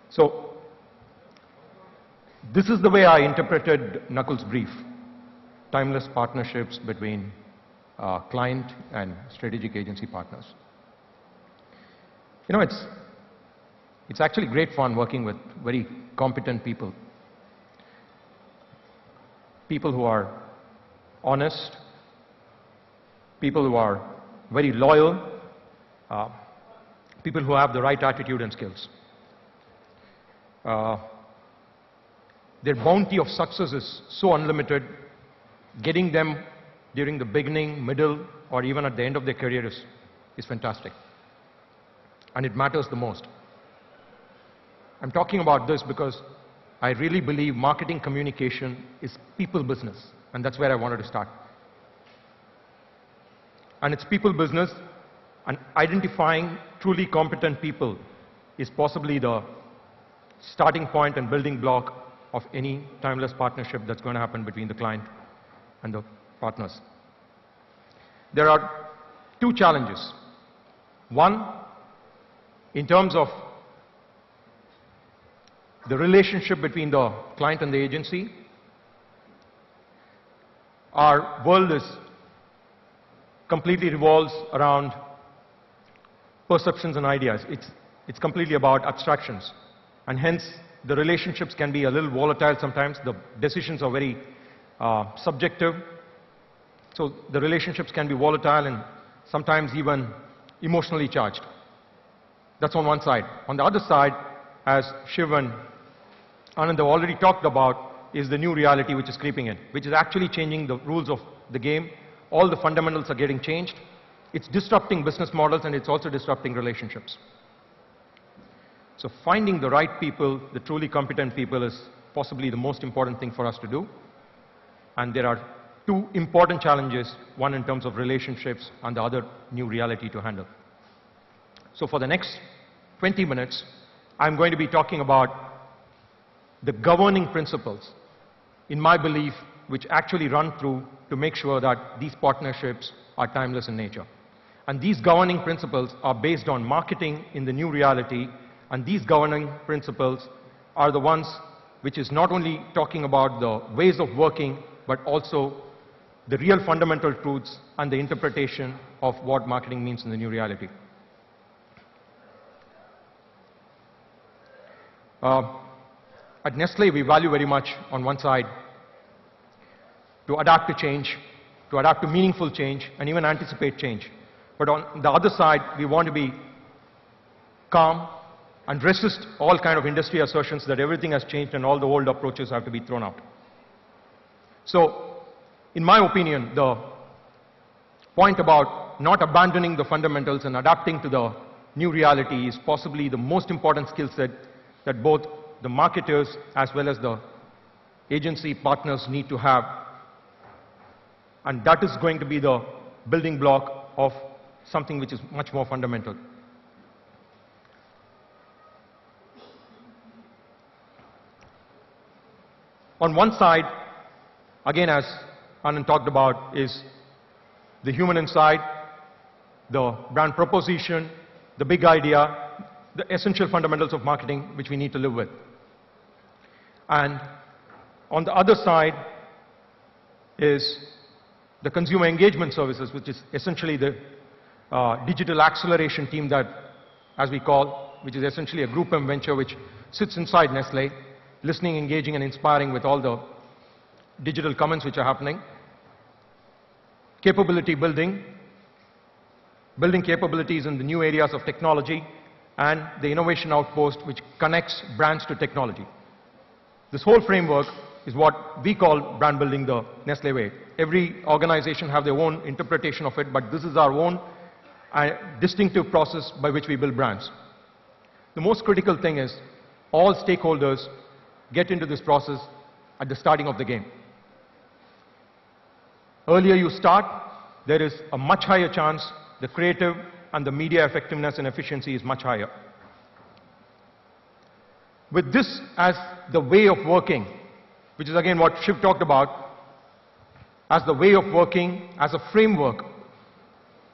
So this is the way I interpreted Knuckles' brief: timeless partnerships between client and strategic agency partners. You know, it's actually great fun working with very competent people. People who are honest, people who are very loyal, people who have the right attitude and skills. Their bounty of success is so unlimited. Getting them during the beginning, middle, or even at the end of their career is fantastic. And it matters the most. I'm talking about this because I really believe marketing communication is people business, and that's where I wanted to start. And it's people business, and identifying truly competent people is possibly the starting point and building block of any timeless partnership that's going to happen between the client and the partners. There are two challenges. One, in terms of the relationship between the client and the agency. Our world completely revolves around perceptions and ideas. It's completely about abstractions. And hence, the relationships can be a little volatile sometimes. The decisions are very subjective. So the relationships can be volatile and sometimes even emotionally charged. That's on one side. On the other side, as Shiv and Anand have already talked about, is the new reality which is creeping in, which is actually changing the rules of the game. All the fundamentals are getting changed. It's disrupting business models, and it's also disrupting relationships. So finding the right people, the truly competent people, is possibly the most important thing for us to do. And there are two important challenges, one in terms of relationships and the other new reality to handle. So for the next 20 minutes, I'm going to be talking about the governing principles, in my belief, which actually run through to make sure that these partnerships are timeless in nature. And these governing principles are based on marketing in the new reality, and these governing principles are the ones which is not only talking about the ways of working, but also the real fundamental truths and the interpretation of what marketing means in the new reality. At Nestle, we value very much, on one side, to adapt to change, to adapt to meaningful change, and even anticipate change. But on the other side, we want to be calm and resist all kind of industry assertions that everything has changed and all the old approaches have to be thrown out. So, in my opinion, the point about not abandoning the fundamentals and adapting to the new reality is possibly the most important skill set that both the marketers as well as the agency partners need to have. And that is going to be the building block of something which is much more fundamental. On one side, again, as Anand talked about, is the human inside, the brand proposition, the big idea, the essential fundamentals of marketing which we need to live with. And on the other side is the consumer engagement services, which is essentially the digital acceleration team that, as we call, which is essentially a group M venture which sits inside Nestle, listening, engaging, and inspiring with all the digital comments which are happening. Capability building, building capabilities in the new areas of technology, and the innovation outpost which connects brands to technology. This whole framework is what we call brand building the Nestle way. Every organization have their own interpretation of it, but this is our own distinctive process by which we build brands. The most critical thing is all stakeholders get into this process at the starting of the game. Earlier you start, there is a much higher chance the creative and the media effectiveness and efficiency is much higher. With this as the way of working, which is again what Shiv talked about, as the way of working, as a framework.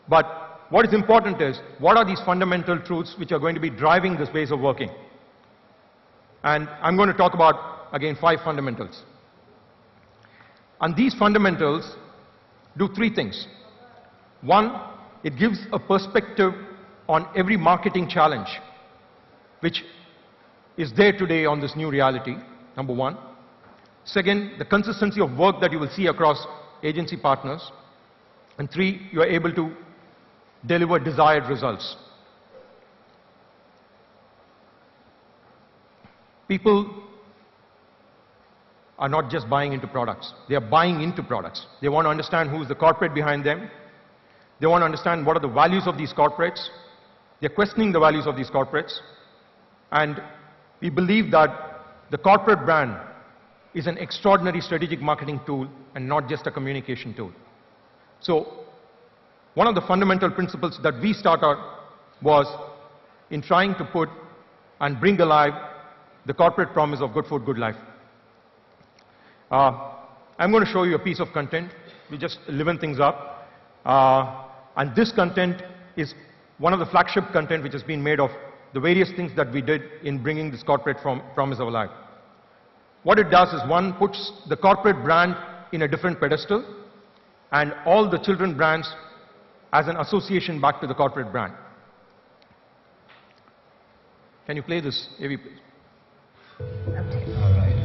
But what is important is, what are these fundamental truths which are going to be driving this ways of working? And I'm going to talk about, again, 5 fundamentals. And these fundamentals do 3 things. One, it gives a perspective on every marketing challenge, which is there today on this new reality, number 1. Second, the consistency of work that you will see across agency partners. And 3, you are able to deliver desired results. People are not just buying into products. They are buying into products. They want to understand who is the corporate behind them. They want to understand what are the values of these corporates. They're questioning the values of these corporates. And we believe that the corporate brand is an extraordinary strategic marketing tool and not just a communication tool. So one of the fundamental principles that we started was in trying to put and bring alive the corporate promise of good food, good life. I'm going to show you a piece of content. We just liven things up. And this content is one of the flagship content which has been made of the various things that we did in bringing this corporate promise alive. What it does is, one, puts the corporate brand in a different pedestal and all the children brands as an association back to the corporate brand. Can you play this, AV, please? All right.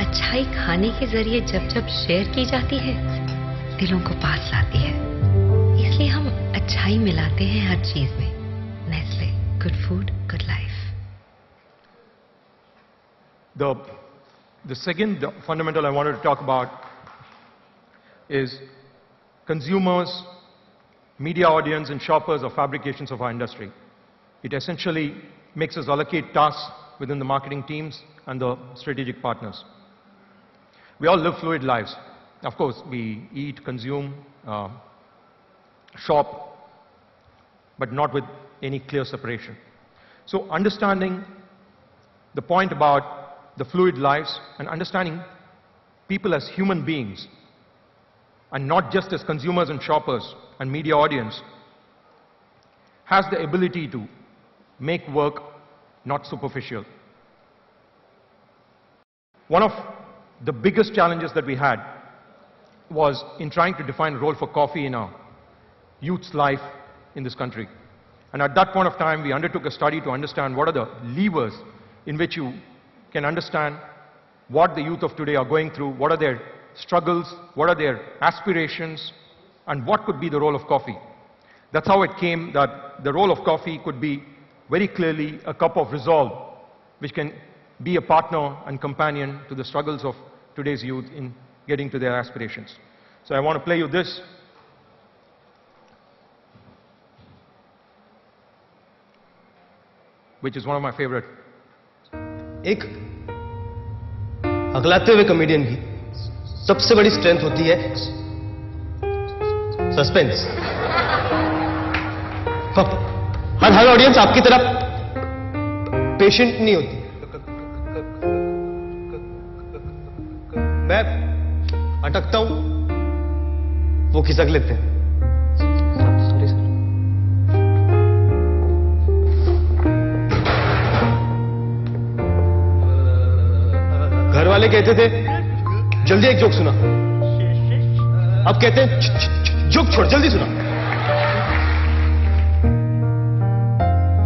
अच्छाई खाने के जरिए जब जब share की जाती है, दिलों को पास लाती है। इसलिए हम अच्छाई मिलाते हैं हर चीज में। Nestle, good food, good life. The second fundamental I wanted to talk about is consumers, media audience, and shoppers are fabrications of our industry. It essentially makes us allocate tasks within the marketing teams and the strategic partners. We all live fluid lives. Of course, we eat, consume, shop, but not with any clear separation. So understanding the point about the fluid lives and understanding people as human beings and not just as consumers and shoppers and media audience has the ability to make work not superficial. One of the biggest challenges that we had was in trying to define a role for coffee in our youth's life in this country. And at that point of time, we undertook a study to understand what are the levers in which you can understand what the youth of today are going through, what are their struggles, what are their aspirations, and what could be the role of coffee. That's how it came that the role of coffee could be very clearly a cup of resolve, which can be a partner and companion to the struggles of today's youth in getting to their aspirations. So I want to play you this. Which is one of my favorite. एक अगलाते हुए comedian की सबसे बड़ी strength होती है suspense. हर audience आपकी तरह patient नहीं होती। मैं अटकता हूं, वो खिसक लेते हैं। Sorry sir. घर वाले कहते थे जल्दी एक जोक सुना, अब कहते हैं जोक छोड़ जल्दी सुना।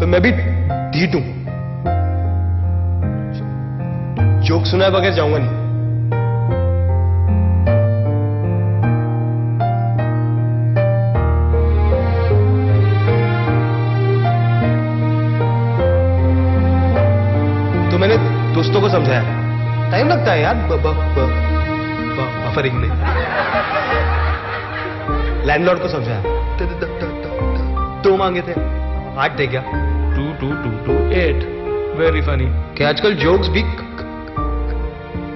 तो मैं भी ढीठ हूं, जोक सुनाए बगैर जाऊंगा नहीं। तो मैंने दोस्तों को समझाया, टाइम लगता है यार बफरिंग में। लैंडलॉर्ड को समझाया, तो मांगे थे 8 दे क्या 2 2 2 2 8 वेरी फनी। कि आजकल जोक्स भी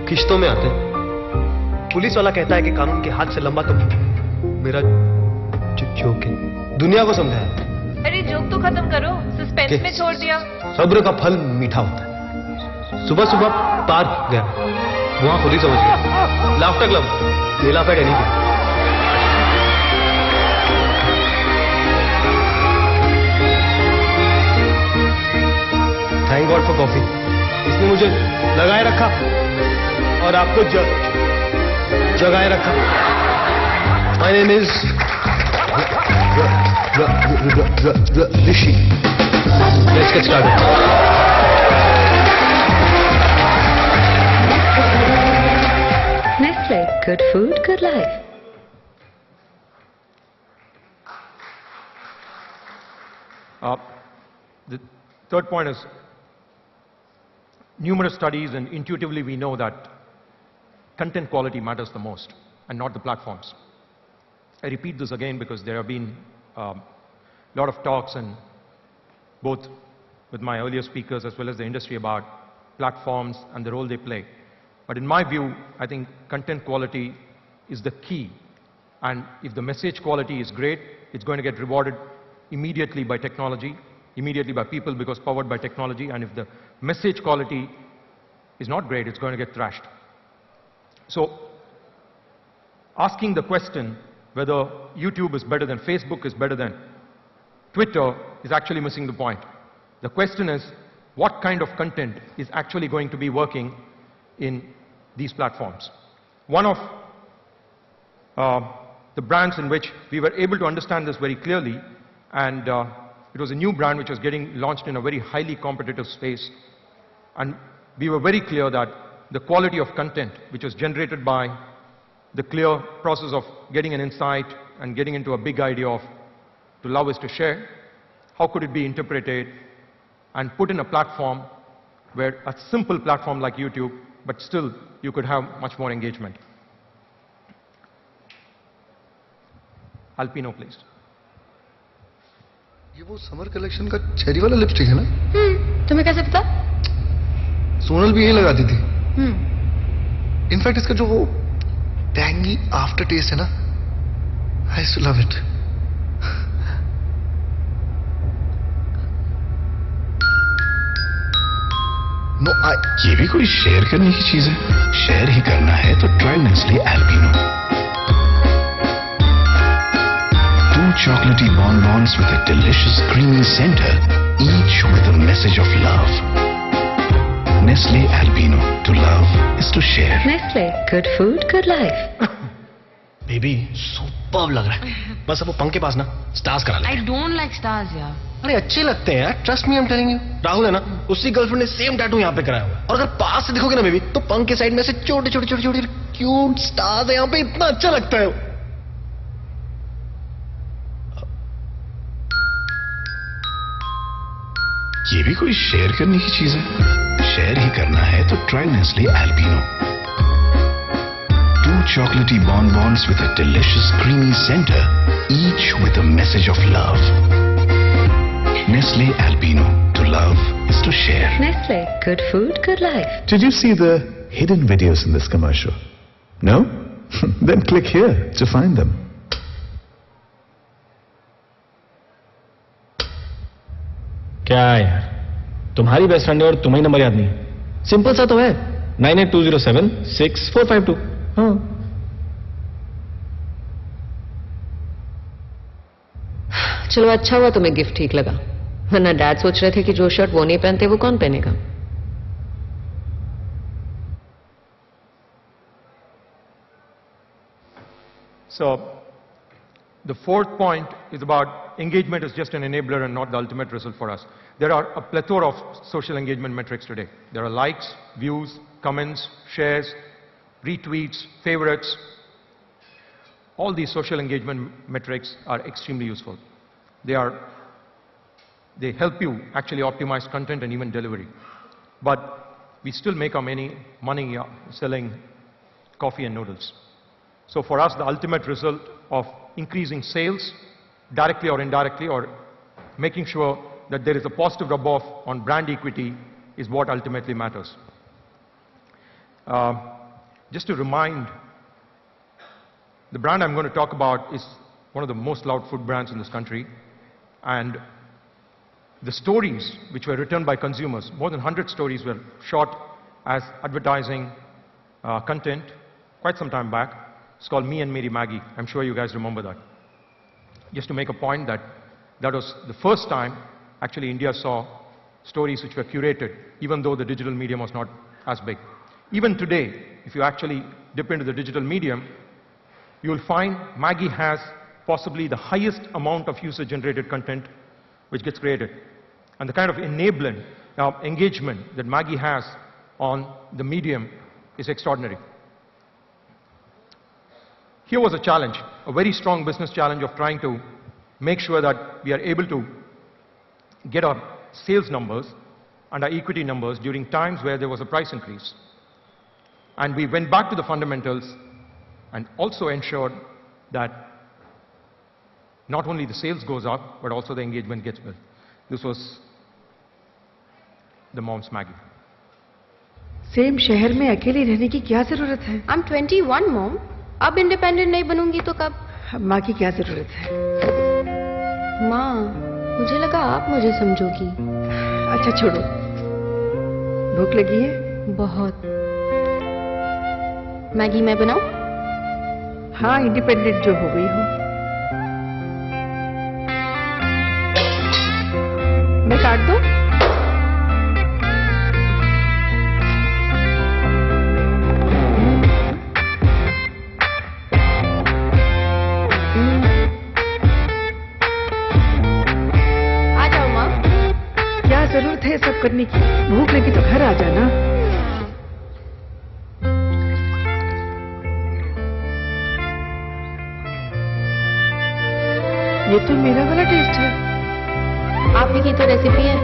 किश्तों में आते हैं। पुलिस वाला कहता है कि कानून के हाथ से लंबा तो मेरा जोक है। दुनिया को समझाया, अरे जोक तो खत्म करो, सस्पेंस में छोड़ दिया। सब्र का फल मीठा होता है। सुबह सुबह पार्क गया, वहां खुद ही समझ गया। Laughter club, they laugh at anything. Thank God for coffee, इसने मुझे लगाए रखा और आपको जगाए रखा। My name is Rishi. Let's get started. Nestle, good food, good life. The third point is numerous studies, and intuitively we know that content quality matters the most and not the platforms. I repeat this again because there have been a lot of talks, and both with my earlier speakers as well as the industry, about platforms and the role they play. But in my view, I think content quality is the key. And if the message quality is great, it's going to get rewarded immediately by technology, immediately by people, because powered by technology. And if the message quality is not great, it's going to get trashed. So asking the question whether YouTube is better than Facebook, is better than Twitter, is actually missing the point. The question is, what kind of content is actually going to be working in these platforms? One of the brands in which we were able to understand this very clearly, and it was a new brand which was getting launched in a very highly competitive space, and we were very clear that the quality of content which was generated by the clear process of getting an insight and getting into a big idea of to love is to share, how could it be interpreted and put in a platform where a simple platform like YouTube, but still you could have much more engagement. Alpino, please. ये वो summer collection का cherry वाला lipstick है ना? तुम्हें कैसे पता? सोनल भी यही लगाती थी। इनफैक्ट इसका जो वो टैंगी आफ्टर टेस्ट है ना, I used to love it. No, ये भी कोई शेयर करने की चीज है? शेयर ही करना है तो try Nestle Alpino. 2 chocolatey bonbons with a delicious creamy center, each with a message of love. Nestle Albino. To love is to share. Nestle, good food, good life. Baby superb लग रहा है। बस अब वो पंख के पास ना स्टार्स करा ले। I don't like stars, यार। अरे अच्छे लगते हैं यार, trust me I am telling you. Rahul है ना, उसकी गर्लफ्रेंड ने सेम टैटू यहाँ पे कराया हुआ है। और अगर पास से देखोगे ना बेबी, तो पंख के साइड में से छोटे छोटे छोटे छोटे क्यूट स्टार्स है यहाँ पे, इतना अच्छा लगता है। ये भी कोई शेयर करने की चीज है? शेयर ही करना है तो try Nestle Alpino. 2 chocolatey bonbons with a delicious creamy center, each with a message of love. Nestle Albino. To love is to share. Nestle, good food, good life. Did you see the hidden videos in this commercial? No? Then click here to find them. क्या यार, तुम्हारी best friend है और तुम्हें number याद नहीं? Simple सा तो है, 9820764452। हाँ। चलो अच्छा हुआ तुम्हें गिफ्ट ठीक लगा, वरना डैड सोच रहे थे कि जो शर्ट वो नहीं पहनते वो कौन पहनेगा। So, the fourth point is about engagement is just an enabler and not the ultimate result for us. There are a plethora of social engagement metrics today. There are likes, views, comments, shares, retweets, favorites. All these social engagement metrics are extremely useful. They help you actually optimize content and even delivery. But we still make our money selling coffee and noodles. So for us, the ultimate result of increasing sales, directly or indirectly, or making sure that there is a positive rub-off on brand equity is what ultimately matters. Just to remind, the brand I'm going to talk about is one of the most loved food brands in this country. And the stories which were written by consumers, more than 100 stories were shot as advertising content quite some time back. It's called Me and Meri Maggie. I'm sure you guys remember that. Just to make a point that that was the first time actually India saw stories which were curated, even though the digital medium was not as big. Even today, if you actually dip into the digital medium, you will find Maggie has possibly the highest amount of user-generated content which gets created. And the kind of engagement that Maggie has on the medium is extraordinary. Here was a challenge, a very strong business challenge of trying to make sure that we are able to get our sales numbers and our equity numbers during times where there was a price increase. And we went back to the fundamentals and also ensured that not only the sales goes up, but also the engagement gets built. This was the Mom's Maggie. Same शहर में अकेले रहने की क्या जरूरत है? I'm 21, Mom. अब independent नहीं बनूंगी तो कब? माँ की क्या जरूरत है? माँ, मुझे लगा आप मुझे समझोगी। अच्छा छोड़ो, भूख लगी है? बहुत। मैगी मैं बनाऊं? हाँ, इंडिपेंडेंट जो हो गई हो। मैं काट दूं? जरूरत है सब करने की, भूख लगी तो घर आ जाना। ये तो मेरा वाला टेस्ट है। आप ही की तो रेसिपी है।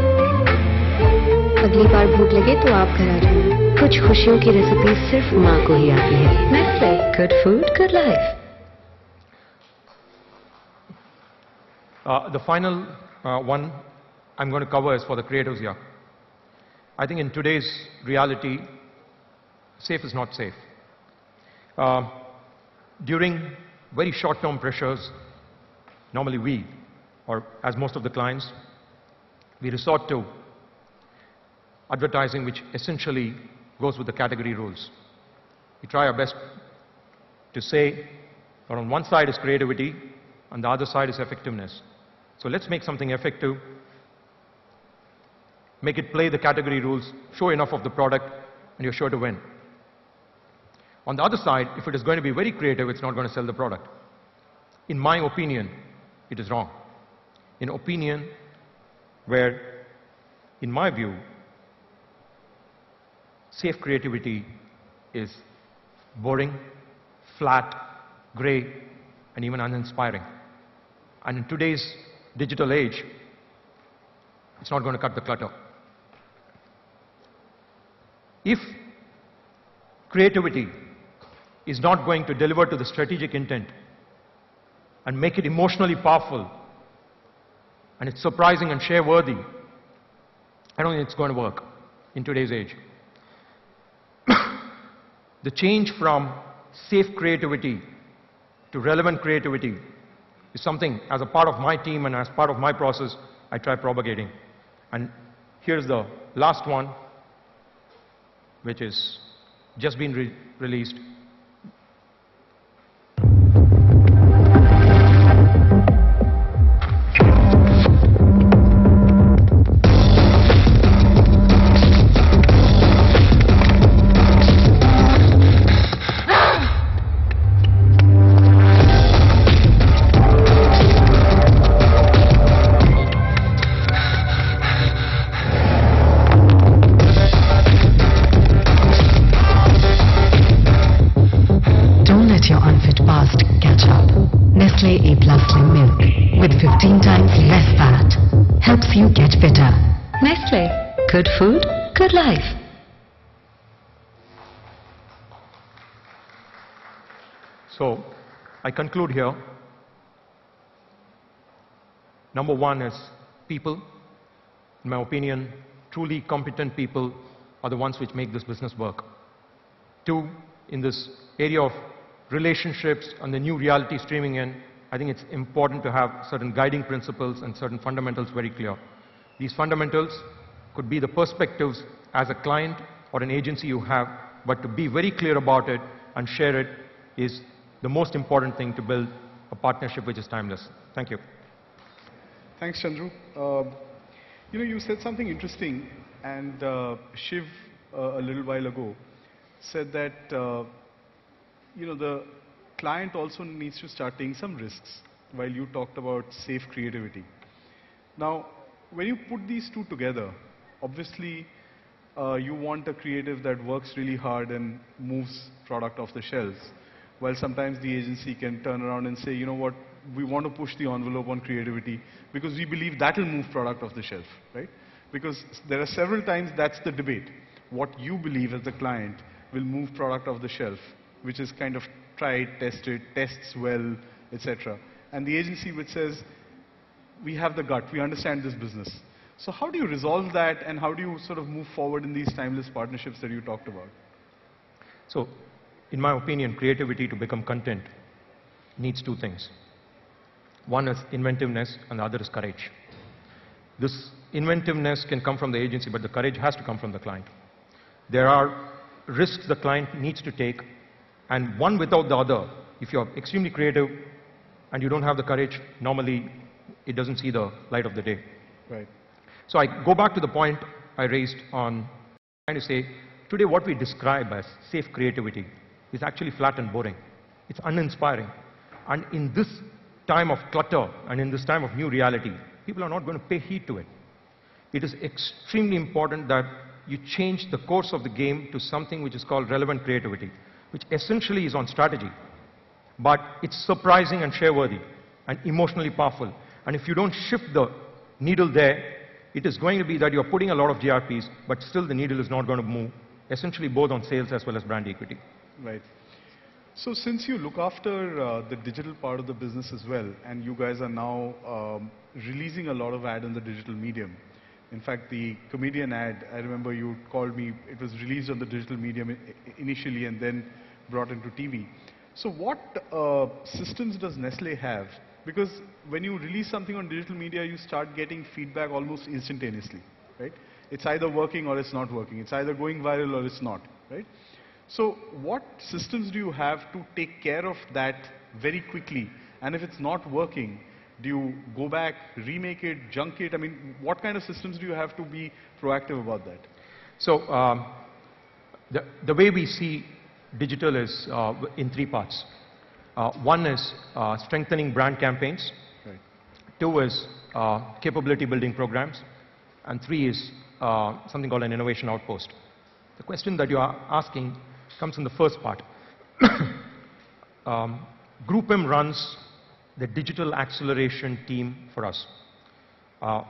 अगली बार भूख लगे तो आप घर आ जाना। कुछ खुशियों की रेसिपी सिर्फ माँ को ही आती है। Nestle, good food, good life. The final one I'm going to cover is for the creatives here. I think in today's reality, safe is not safe. During very short-term pressures, normally we, or as most of the clients, we resort to advertising which essentially goes with the category rules. We try our best to say that on one side is creativity and the other side is effectiveness. So let's make something effective, make it play the category rules, show enough of the product, and you're sure to win. On the other side, if it is going to be very creative, it's not going to sell the product. In my opinion, it is wrong. In opinion, where, in my view, safe creativity is boring, flat, gray, and even uninspiring. And in today's digital age, it's not going to cut the clutter. If creativity is not going to deliver to the strategic intent and make it emotionally powerful, and it's surprising and share-worthy, I don't think it's going to work in today's age. The change from safe creativity to relevant creativity is something, as a part of my team and as part of my process, I try propagating. And here's the last one, which is just been released. Your unfit past catch up. Nestle A+ Slim Milk with 15 times less fat helps you get better. Nestle, good food, good life. So, I conclude here. Number one is people. In my opinion, truly competent people are the ones which make this business work. Two, in this area of relationships and the new reality streaming in, I think it's important to have certain guiding principles and certain fundamentals very clear. These fundamentals could be the perspectives as a client or an agency you have, but to be very clear about it and share it is the most important thing to build a partnership which is timeless. Thank you. Thanks, Chandru. You said something interesting, and Shiv, a little while ago, said that the client also needs to start taking some risks, while you talked about safe creativity. Now, when you put these two together, obviously you want a creative that works really hard and moves product off the shelves, while sometimes the agency can turn around and say, you know what, we want to push the envelope on creativity because we believe that will move product off the shelf, right? Because there are several times that's the debate. What you believe as the client will move product off the shelf, which is kind of tried, tested, tests well, etc. And the agency which says, we have the gut, we understand this business. So how do you resolve that, and how do you sort of move forward in these timeless partnerships that you talked about? So, in my opinion, creativity to become content needs two things. One is inventiveness and the other is courage. This inventiveness can come from the agency, but the courage has to come from the client. There are risks the client needs to take, and one without the other. If you're extremely creative and you don't have the courage, normally it doesn't see the light of the day. Right. So I go back to the point I raised on trying to say, today what we describe as safe creativity is actually flat and boring. It's uninspiring. And in this time of clutter and in this time of new reality, people are not going to pay heed to it. It is extremely important that you change the course of the game to something which is called relevant creativity, which essentially is on strategy. But it's surprising and share-worthy and emotionally powerful. And if you don't shift the needle there, it is going to be that you're putting a lot of GRPs, but still the needle is not going to move, essentially both on sales as well as brand equity. Right. So since you look after the digital part of the business as well, and you guys are now releasing a lot of ad in the digital medium. In fact, the comedian ad, I remember you called me, it was released on the digital medium initially and then brought into TV. So what systems does Nestle have? Because when you release something on digital media, you start getting feedback almost instantaneously, right? it's either working or it's not working. It's either going viral or it's not, right? So what systems do you have to take care of that very quickly? And if it's not working, do you go back, remake it, junk it? I mean, what kind of systems do you have to be proactive about that? So the way we see digital is in three parts. One is strengthening brand campaigns. Right. Two is capability building programs. And three is something called an innovation outpost. The question that you are asking comes in the first part. Group M runs the digital acceleration team for us. As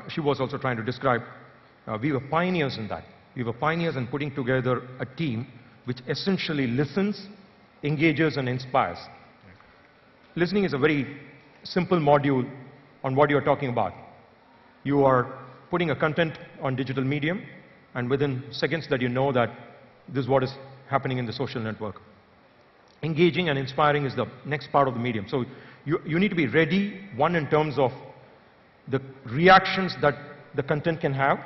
she was also trying to describe, we were pioneers in that. We were pioneers in putting together a team which essentially listens, engages, and inspires. Listening is a very simple module on what you're talking about. You are putting a content on digital medium, and within seconds that you know that this is what is happening in the social network. Engaging and inspiring is the next part of the medium. So you need to be ready, one, in terms of the reactions that the content can have,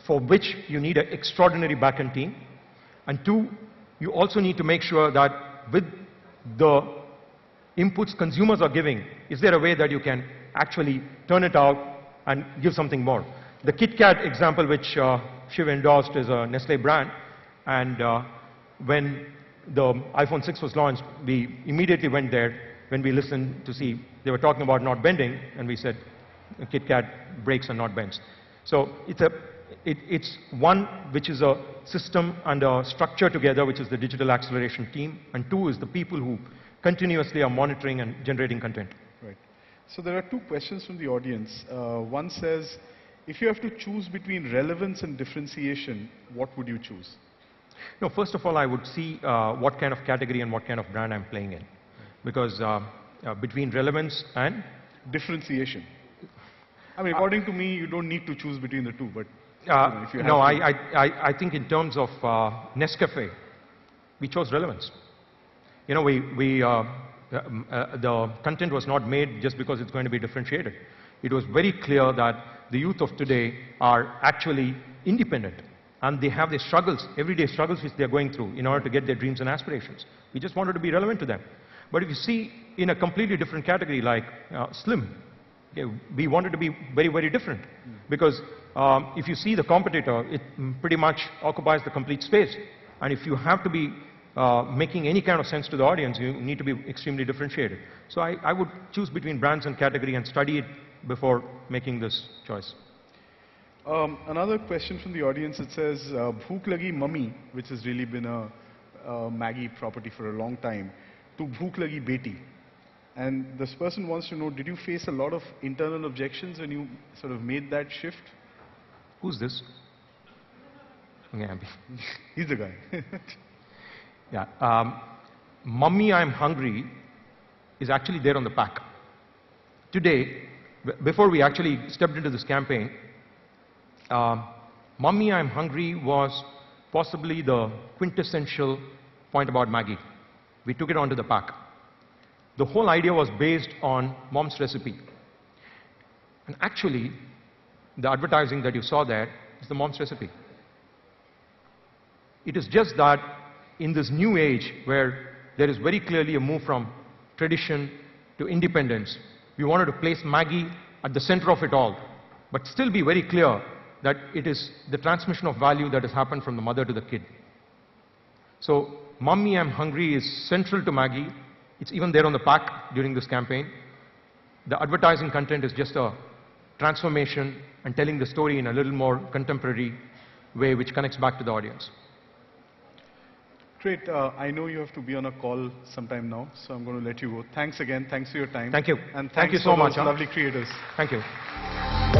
for which you need an extraordinary backend team. And two, you also need to make sure that with the inputs consumers are giving, is there a way that you can actually turn it out and give something more? The Kit Kat example, which Shiv endorsed, is a Nestle brand. And when the iPhone 6 was launched, we immediately went there when we listened to see they were talking about not bending, and we said Kit Kat breaks and not bends. So it's one which is a system and a structure together, which is the digital acceleration team, and two is the people who continuously are monitoring and generating content. Right. So there are two questions from the audience. One says, if you have to choose between relevance and differentiation, what would you choose? No, first of all, I would see what kind of category and what kind of brand I'm playing in. Because between relevance and differentiation. I mean, according to me, you don't need to choose between the two, but if you have no, to. I think in terms of Nescafe, we chose relevance. You know, the content was not made just because it's going to be differentiated. It was very clear that the youth of today are actually independent, and they have their struggles, everyday struggles which they're going through in order to get their dreams and aspirations. We just wanted to be relevant to them. But if you see in a completely different category like Slim, we wanted to be very, very different. Because if you see the competitor, it pretty much occupies the complete space. And if you have to be making any kind of sense to the audience, you need to be extremely differentiated. So I would choose between brands and category and study it before making this choice. Another question from the audience, it says, Bhook Lagi Mummy, which has really been a Maggie property for a long time, to Bhook Lagi Beti. And this person wants to know, did you face a lot of internal objections when you sort of made that shift? Who's this? Yeah. He's the guy. Yeah. Mummy, I'm Hungry is actually there on the pack. Today, before we actually stepped into this campaign, Mummy, I'm Hungry was possibly the quintessential point about Maggie. We took it onto the pack. The whole idea was based on Mom's recipe. And actually, the advertising that you saw there is the Mom's recipe. It is just that in this new age where there is very clearly a move from tradition to independence, we wanted to place Maggie at the center of it all, but still be very clear that it is the transmission of value that has happened from the mother to the kid. So, Mummy, I'm Hungry is central to Maggie. It's even there on the pack during this campaign. The advertising content is just a transformation and telling the story in a little more contemporary way, which connects back to the audience. Great. I know you have to be on a call sometime now, so I'm going to let you go. Thanks again. Thanks for your time. Thank you. And Thank you thanks so for much. those lovely creators. Thank you.